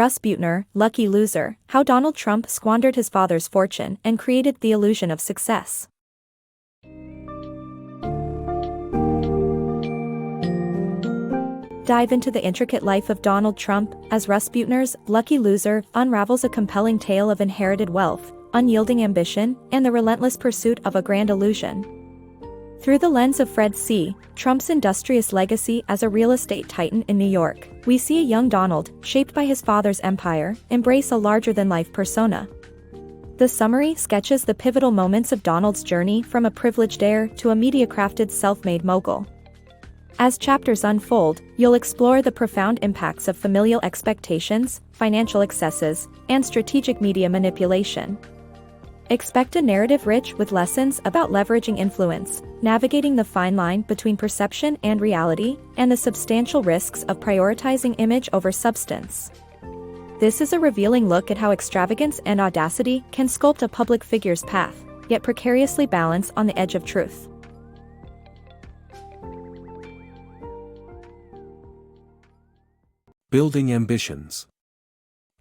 Russ Buettner, Lucky Loser: How Donald Trump Squandered His Father's Fortune and Created the Illusion of Success. Dive into the intricate life of Donald Trump as Russ Buettner's Lucky Loser unravels a compelling tale of inherited wealth, unyielding ambition, and the relentless pursuit of a grand illusion. Through the lens of Fred C. Trump's industrious legacy as a real estate titan in New York, we see a young Donald, shaped by his father's empire, embrace a larger-than-life persona. The summary sketches the pivotal moments of Donald's journey from a privileged heir to a media-crafted self-made mogul. As chapters unfold, you'll explore the profound impacts of familial expectations, financial excesses, and strategic media manipulation. Expect a narrative rich with lessons about leveraging influence, navigating the fine line between perception and reality, and the substantial risks of prioritizing image over substance. This is a revealing look at how extravagance and audacity can sculpt a public figure's path, yet precariously balance on the edge of truth. Building ambitions.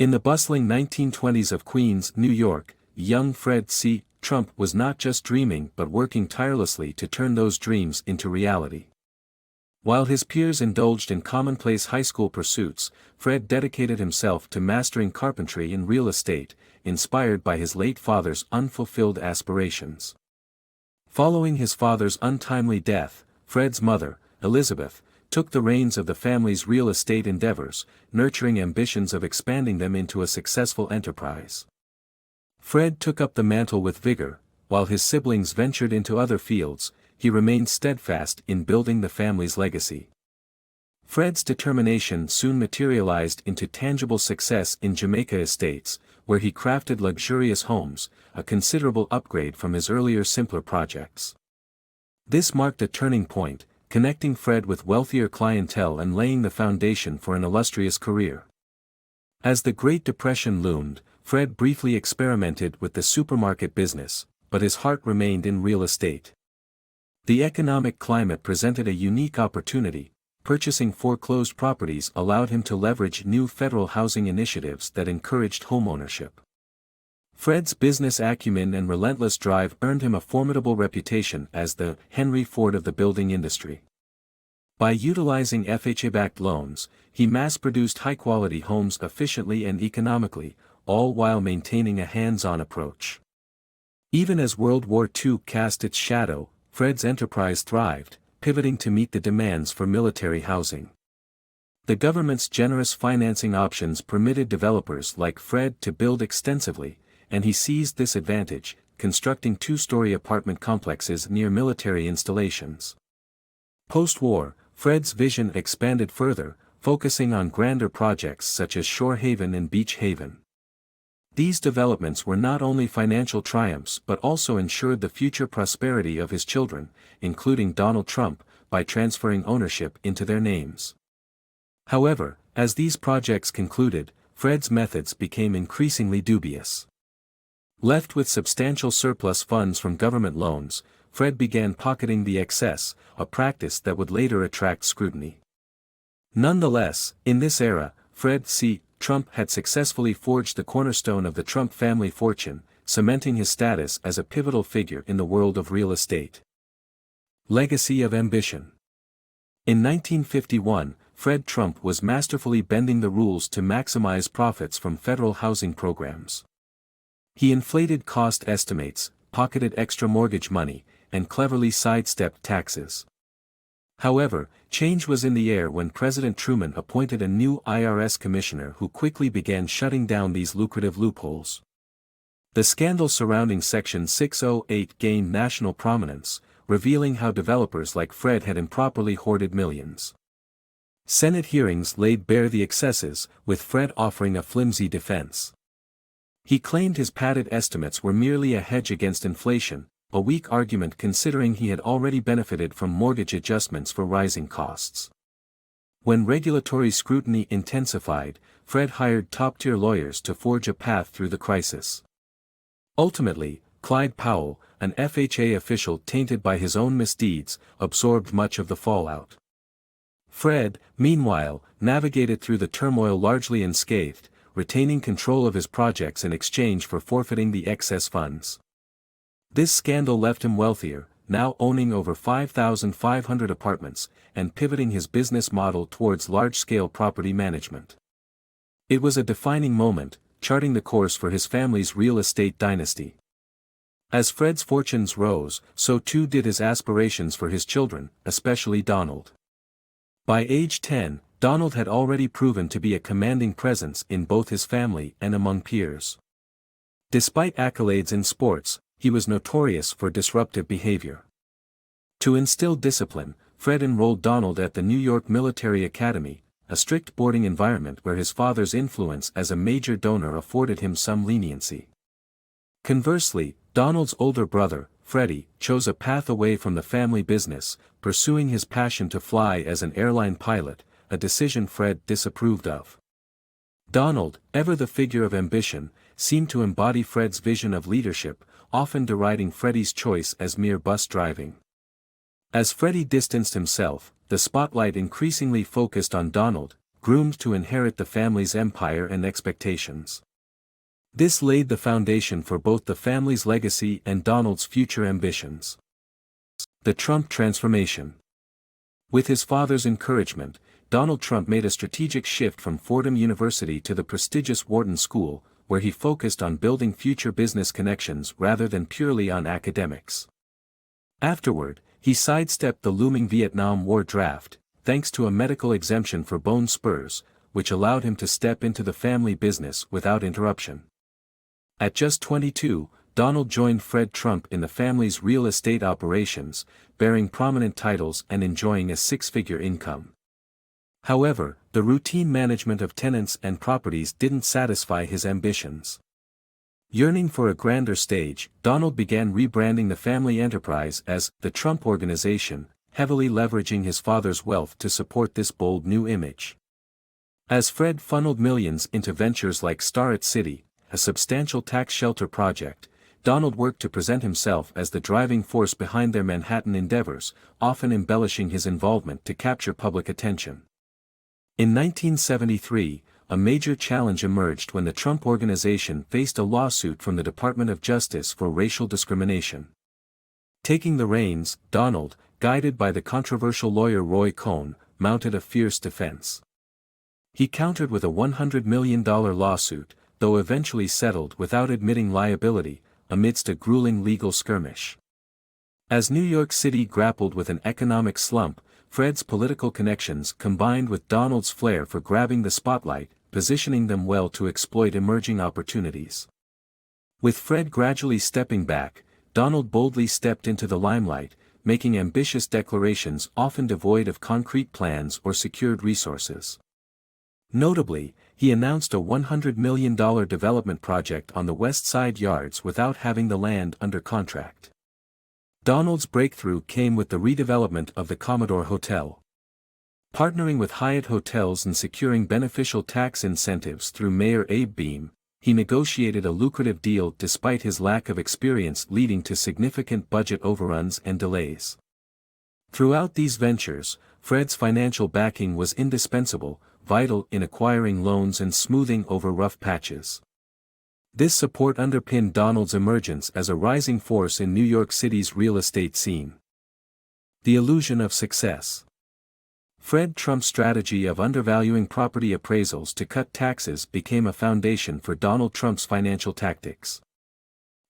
In the bustling 1920s of Queens, New York, young Fred C. Trump was not just dreaming but working tirelessly to turn those dreams into reality. While his peers indulged in commonplace high school pursuits, Fred dedicated himself to mastering carpentry and real estate, inspired by his late father's unfulfilled aspirations. Following his father's untimely death, Fred's mother, Elizabeth, took the reins of the family's real estate endeavors, nurturing ambitions of expanding them into a successful enterprise. Fred took up the mantle with vigor, while his siblings ventured into other fields. He remained steadfast in building the family's legacy. Fred's determination soon materialized into tangible success in Jamaica Estates, where he crafted luxurious homes, a considerable upgrade from his earlier simpler projects. This marked a turning point, connecting Fred with wealthier clientele and laying the foundation for an illustrious career. As the Great Depression loomed, Fred briefly experimented with the supermarket business, but his heart remained in real estate. The economic climate presented a unique opportunity. Purchasing foreclosed properties allowed him to leverage new federal housing initiatives that encouraged homeownership. Fred's business acumen and relentless drive earned him a formidable reputation as the Henry Ford of the building industry. By utilizing FHA-backed loans, he mass-produced high-quality homes efficiently and economically, all while maintaining a hands-on approach. Even as World War II cast its shadow, Fred's enterprise thrived, pivoting to meet the demands for military housing. The government's generous financing options permitted developers like Fred to build extensively, and he seized this advantage, constructing two-story apartment complexes near military installations. Post-war, Fred's vision expanded further, focusing on grander projects such as Shore Haven and Beach Haven. These developments were not only financial triumphs but also ensured the future prosperity of his children, including Donald Trump, by transferring ownership into their names. However, as these projects concluded, Fred's methods became increasingly dubious. Left with substantial surplus funds from government loans, Fred began pocketing the excess, a practice that would later attract scrutiny. Nonetheless, in this era, Fred C. Trump had successfully forged the cornerstone of the Trump family fortune, cementing his status as a pivotal figure in the world of real estate. Legacy of ambition. In 1951, Fred Trump was masterfully bending the rules to maximize profits from federal housing programs. He inflated cost estimates, pocketed extra mortgage money, and cleverly sidestepped taxes. However, change was in the air when President Truman appointed a new IRS commissioner who quickly began shutting down these lucrative loopholes. The scandal surrounding Section 608 gained national prominence, revealing how developers like Fred had improperly hoarded millions. Senate hearings laid bare the excesses, with Fred offering a flimsy defense. He claimed his padded estimates were merely a hedge against inflation, a weak argument considering he had already benefited from mortgage adjustments for rising costs. When regulatory scrutiny intensified, Fred hired top-tier lawyers to forge a path through the crisis. Ultimately, Clyde Powell, an FHA official tainted by his own misdeeds, absorbed much of the fallout. Fred, meanwhile, navigated through the turmoil largely unscathed, retaining control of his projects in exchange for forfeiting the excess funds. This scandal left him wealthier, now owning over 5,500 apartments, and pivoting his business model towards large-scale property management. It was a defining moment, charting the course for his family's real estate dynasty. As Fred's fortunes rose, so too did his aspirations for his children, especially Donald. By age 10, Donald had already proven to be a commanding presence in both his family and among peers. Despite accolades in sports, he was notorious for disruptive behavior. To instill discipline, Fred enrolled Donald at the New York Military Academy, a strict boarding environment where his father's influence as a major donor afforded him some leniency. Conversely, Donald's older brother, Freddie, chose a path away from the family business, pursuing his passion to fly as an airline pilot, a decision Fred disapproved of. Donald, ever the figure of ambition, seemed to embody Fred's vision of leadership, often deriding Freddie's choice as mere bus driving. As Freddie distanced himself, the spotlight increasingly focused on Donald, groomed to inherit the family's empire and expectations. This laid the foundation for both the family's legacy and Donald's future ambitions. The Trump transformation. With his father's encouragement, Donald Trump made a strategic shift from Fordham University to the prestigious Wharton School, where he focused on building future business connections rather than purely on academics. Afterward, he sidestepped the looming Vietnam War draft, thanks to a medical exemption for bone spurs, which allowed him to step into the family business without interruption. At just 22, Donald joined Fred Trump in the family's real estate operations, bearing prominent titles and enjoying a six-figure income. However, the routine management of tenants and properties didn't satisfy his ambitions. Yearning for a grander stage, Donald began rebranding the family enterprise as the Trump Organization, heavily leveraging his father's wealth to support this bold new image. As Fred funneled millions into ventures like Starrett City, a substantial tax shelter project, Donald worked to present himself as the driving force behind their Manhattan endeavors, often embellishing his involvement to capture public attention. In 1973, a major challenge emerged when the Trump Organization faced a lawsuit from the Department of Justice for racial discrimination. Taking the reins, Donald, guided by the controversial lawyer Roy Cohn, mounted a fierce defense. He countered with a $100 million lawsuit, though eventually settled without admitting liability, amidst a grueling legal skirmish. As New York City grappled with an economic slump, Fred's political connections combined with Donald's flair for grabbing the spotlight, positioning them well to exploit emerging opportunities. With Fred gradually stepping back, Donald boldly stepped into the limelight, making ambitious declarations often devoid of concrete plans or secured resources. Notably, he announced a $100 million development project on the West Side Yards without having the land under contract. Donald's breakthrough came with the redevelopment of the Commodore Hotel. Partnering with Hyatt Hotels and securing beneficial tax incentives through Mayor Abe Beame, he negotiated a lucrative deal despite his lack of experience, leading to significant budget overruns and delays. Throughout these ventures, Fred's financial backing was indispensable, vital in acquiring loans and smoothing over rough patches. This support underpinned Donald's emergence as a rising force in New York City's real estate scene. The illusion of success. Fred Trump's strategy of undervaluing property appraisals to cut taxes became a foundation for Donald Trump's financial tactics.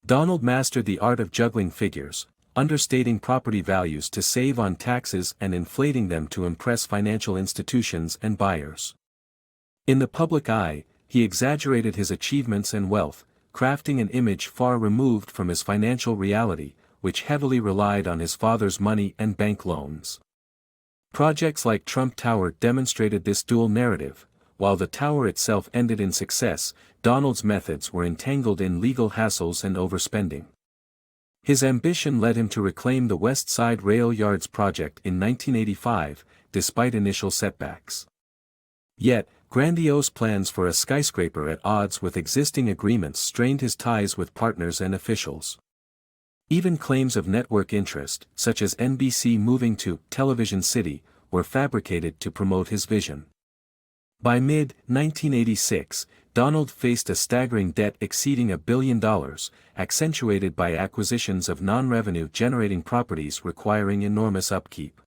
Donald mastered the art of juggling figures, understating property values to save on taxes and inflating them to impress financial institutions and buyers. In the public eye, he exaggerated his achievements and wealth, crafting an image far removed from his financial reality, which heavily relied on his father's money and bank loans. Projects like Trump Tower demonstrated this dual narrative. While the tower itself ended in success, Donald's methods were entangled in legal hassles and overspending. His ambition led him to reclaim the West Side Rail Yards project in 1985, despite initial setbacks. Yet, grandiose plans for a skyscraper at odds with existing agreements strained his ties with partners and officials. Even claims of network interest, such as NBC moving to Television City, were fabricated to promote his vision. By mid-1986, Donald faced a staggering debt exceeding $1 billion, accentuated by acquisitions of non-revenue generating properties requiring enormous upkeep.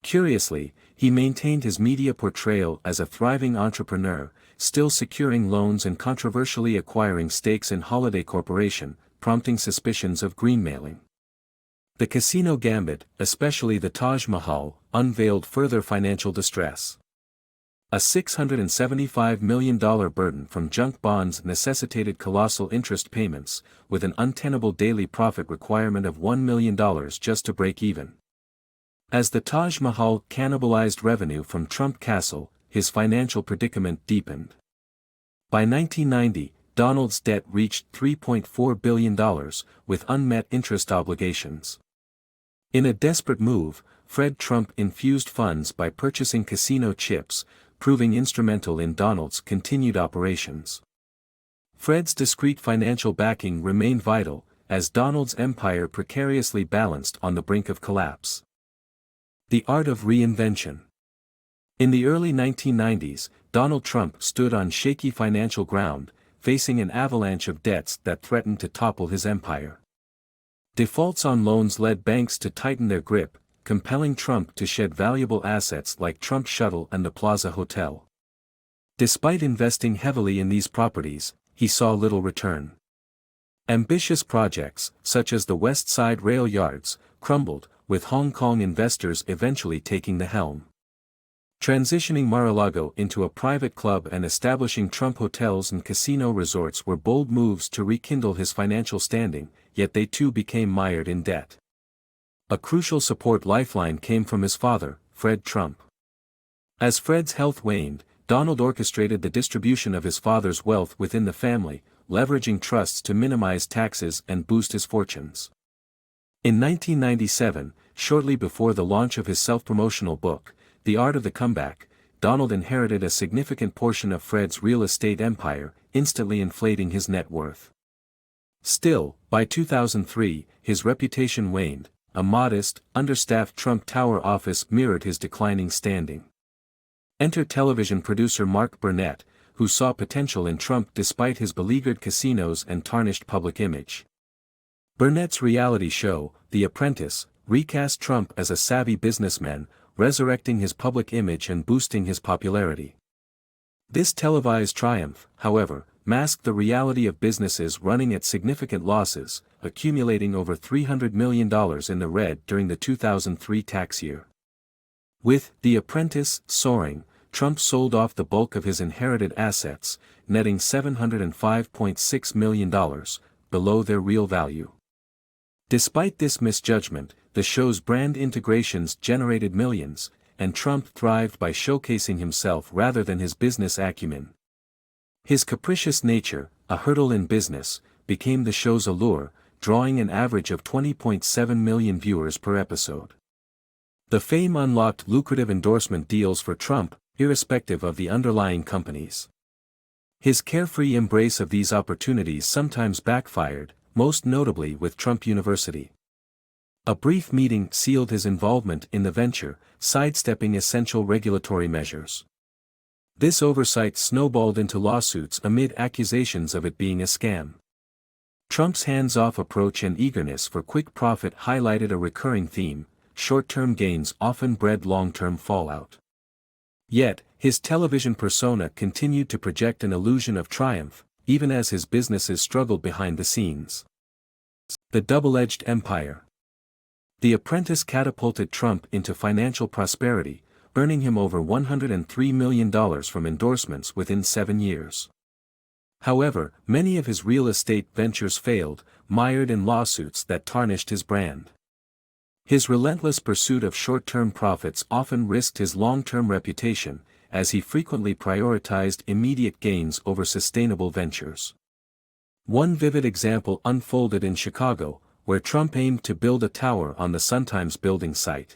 Curiously, he maintained his media portrayal as a thriving entrepreneur, still securing loans and controversially acquiring stakes in Holiday Corporation, prompting suspicions of greenmailing. The casino gambit, especially the Taj Mahal, unveiled further financial distress. A $675 million burden from junk bonds necessitated colossal interest payments, with an untenable daily profit requirement of $1 million just to break even. As the Taj Mahal cannibalized revenue from Trump Castle, his financial predicament deepened. By 1990, Donald's debt reached $3.4 billion, with unmet interest obligations. In a desperate move, Fred Trump infused funds by purchasing casino chips, proving instrumental in Donald's continued operations. Fred's discreet financial backing remained vital, as Donald's empire precariously balanced on the brink of collapse. The Art of Reinvention. In the early 1990s, Donald Trump stood on shaky financial ground, facing an avalanche of debts that threatened to topple his empire. Defaults on loans led banks to tighten their grip, compelling Trump to shed valuable assets like Trump Shuttle and the Plaza Hotel. Despite investing heavily in these properties, he saw little return. Ambitious projects, such as the West Side Rail Yards, crumbled, with Hong Kong investors eventually taking the helm. Transitioning Mar-a-Lago into a private club and establishing Trump hotels and casino resorts were bold moves to rekindle his financial standing, yet they too became mired in debt. A crucial support lifeline came from his father, Fred Trump. As Fred's health waned, Donald orchestrated the distribution of his father's wealth within the family, leveraging trusts to minimize taxes and boost his fortunes. In 1997, shortly before the launch of his self-promotional book, The Art of the Comeback, Donald inherited a significant portion of Fred's real estate empire, instantly inflating his net worth. Still, by 2003, his reputation waned. A modest, understaffed Trump Tower office mirrored his declining standing. Enter television producer Mark Burnett, who saw potential in Trump despite his beleaguered casinos and tarnished public image. Burnett's reality show, The Apprentice, recast Trump as a savvy businessman, resurrecting his public image and boosting his popularity. This televised triumph, however, masked the reality of businesses running at significant losses, accumulating over $300 million in the red during the 2003 tax year. With The Apprentice soaring, Trump sold off the bulk of his inherited assets, netting $705.6 million, below their real value. Despite this misjudgment, the show's brand integrations generated millions, and Trump thrived by showcasing himself rather than his business acumen. His capricious nature, a hurdle in business, became the show's allure, drawing an average of 20.7 million viewers per episode. The fame unlocked lucrative endorsement deals for Trump, irrespective of the underlying companies. His carefree embrace of these opportunities sometimes backfired, most notably with Trump University. A brief meeting sealed his involvement in the venture, sidestepping essential regulatory measures. This oversight snowballed into lawsuits amid accusations of it being a scam. Trump's hands-off approach and eagerness for quick profit highlighted a recurring theme: short-term gains often bred long-term fallout. Yet, his television persona continued to project an illusion of triumph, even as his businesses struggled behind the scenes. The double-edged empire. The Apprentice catapulted Trump into financial prosperity, earning him over $103 million from endorsements within 7 years. However, many of his real estate ventures failed, mired in lawsuits that tarnished his brand. His relentless pursuit of short-term profits often risked his long-term reputation, as he frequently prioritized immediate gains over sustainable ventures. One vivid example unfolded in Chicago, where Trump aimed to build a tower on the Sun-Times building site.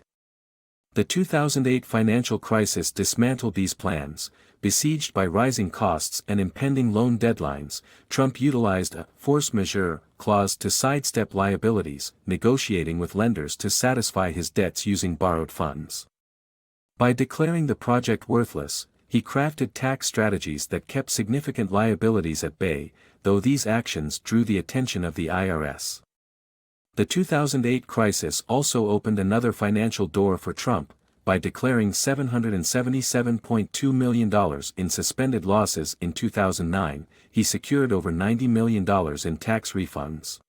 The 2008 financial crisis dismantled these plans. Besieged by rising costs and impending loan deadlines, Trump utilized a force majeure clause to sidestep liabilities, negotiating with lenders to satisfy his debts using borrowed funds. By declaring the project worthless, he crafted tax strategies that kept significant liabilities at bay, though these actions drew the attention of the IRS. The 2008 crisis also opened another financial door for Trump, by declaring $777.2 million in suspended losses in 2009, he secured over $90 million in tax refunds.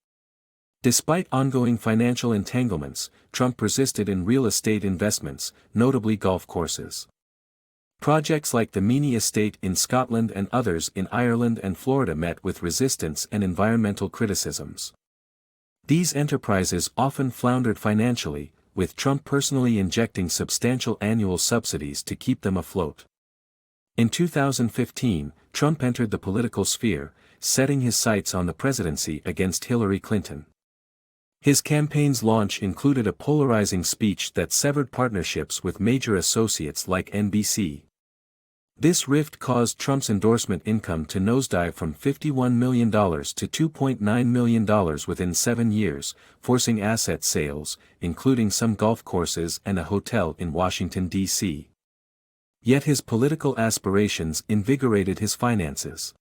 Despite ongoing financial entanglements, Trump persisted in real estate investments, notably golf courses. Projects like the Meany Estate in Scotland and others in Ireland and Florida met with resistance and environmental criticisms. These enterprises often floundered financially, with Trump personally injecting substantial annual subsidies to keep them afloat. In 2015, Trump entered the political sphere, setting his sights on the presidency against Hillary Clinton. His campaign's launch included a polarizing speech that severed partnerships with major associates like NBC. This rift caused Trump's endorsement income to nosedive from $51 million to $2.9 million within 7 years, forcing asset sales, including some golf courses and a hotel in Washington, D.C. Yet his political aspirations invigorated his finances.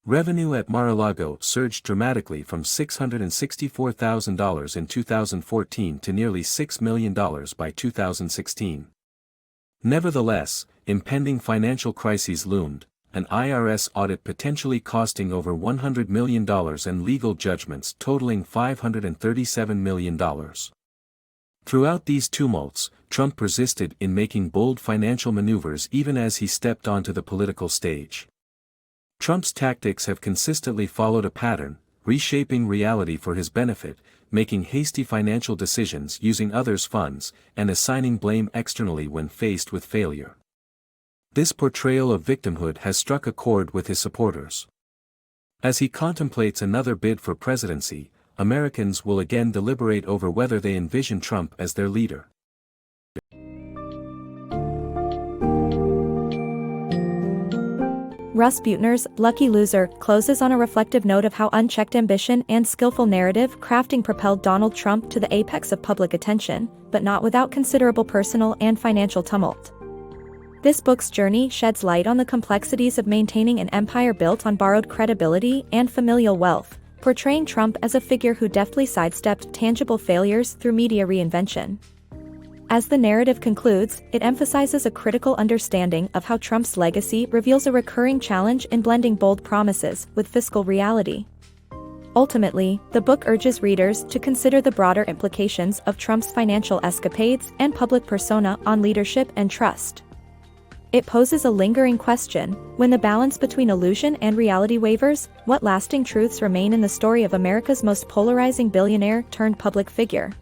Revenue at Mar-a-Lago surged dramatically from $664,000 in 2014 to nearly $6 million by 2016. Nevertheless, impending financial crises loomed, an IRS audit potentially costing over $100 million and legal judgments totaling $537 million. Throughout these tumults, Trump persisted in making bold financial maneuvers even as he stepped onto the political stage. Trump's tactics have consistently followed a pattern, reshaping reality for his benefit, making hasty financial decisions using others' funds, and assigning blame externally when faced with failure. This portrayal of victimhood has struck a chord with his supporters. As he contemplates another bid for presidency, Americans will again deliberate over whether they envision Trump as their leader. Russ Buettner's Lucky Loser closes on a reflective note of how unchecked ambition and skillful narrative crafting propelled Donald Trump to the apex of public attention, but not without considerable personal and financial tumult. This book's journey sheds light on the complexities of maintaining an empire built on borrowed credibility and familial wealth, portraying Trump as a figure who deftly sidestepped tangible failures through media reinvention. As the narrative concludes, it emphasizes a critical understanding of how Trump's legacy reveals a recurring challenge in blending bold promises with fiscal reality. Ultimately, the book urges readers to consider the broader implications of Trump's financial escapades and public persona on leadership and trust. It poses a lingering question: when the balance between illusion and reality wavers, what lasting truths remain in the story of America's most polarizing billionaire-turned-public figure?